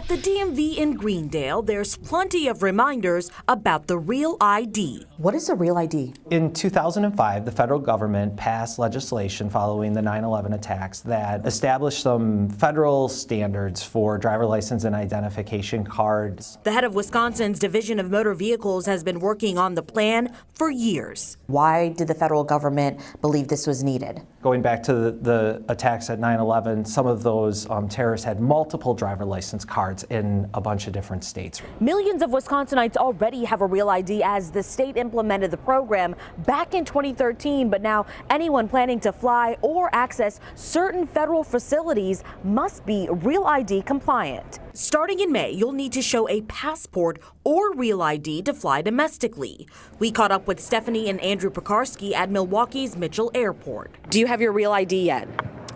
At the DMV in Greendale, there's plenty of reminders about the Real ID. What is a Real ID? In 2005, the federal government passed legislation following the 9/11 attacks that established some federal standards for driver license and identification cards. The head of Wisconsin's Division of Motor Vehicles has been working on the plan for years. Why did the federal government believe this was needed? Going back to the attacks at 9/11, some of those terrorists had multiple driver license cards in a bunch of different states. Millions of Wisconsinites already have a Real ID as the state implemented the program back in 2013, but now anyone planning to fly or access certain federal facilities must be Real ID compliant. Starting in May, you'll need to show a passport or Real ID to fly domestically. We caught up with Stephanie and Andrew Pekarski at Milwaukee's Mitchell Airport. Do you have your Real ID yet?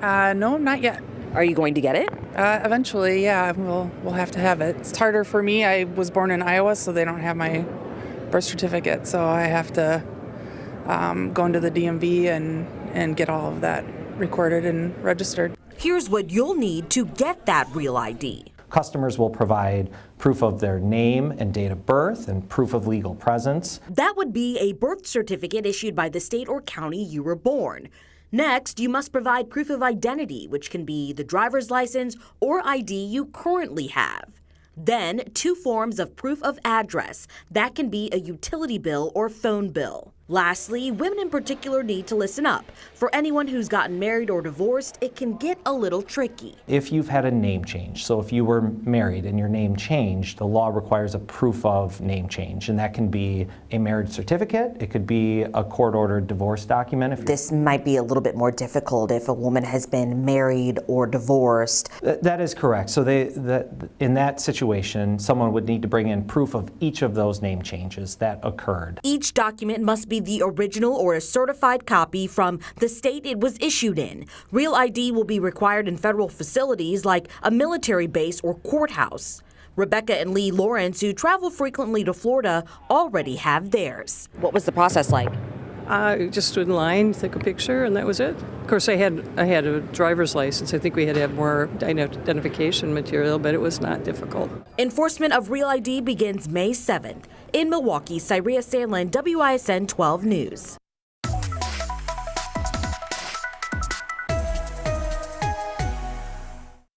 No, not yet. Are you going to get it? Eventually, yeah, we'll have to have it. It's harder for me. I was born in Iowa, so they don't have my birth certificate, so I have to go into the DMV and get all of that recorded and registered. Here's what you'll need to get that Real ID. Customers will provide proof of their name and date of birth and proof of legal presence. That would be a birth certificate issued by the state or county you were born. Next, you must provide proof of identity, which can be the driver's license or ID you currently have. Then, 2 forms of proof of address. That can be a utility bill or phone bill. Lastly, women in particular need to listen up. For anyone who's gotten married or divorced, it can get a little tricky. If you've had a name change, so if you were married and your name changed, the law requires a proof of name change, and that can be a marriage certificate, it could be a court-ordered divorce document. This might be a little bit more difficult if a woman has been married or divorced. That is correct. So in that situation, someone would need to bring in proof of each of those name changes that occurred. Each document must be the original or a certified copy from the state it was issued in. Real ID will be required in federal facilities like a military base or courthouse. Rebecca and Lee Lawrence, who travel frequently to Florida, already have theirs. What was the process like? I just stood in line, took a picture, and that was it. Of course, I had a driver's license. I think we had to have more identification material, but it was not difficult. Enforcement of Real ID begins May 7th. In Milwaukee, Cyria Sandlin, WISN 12 News.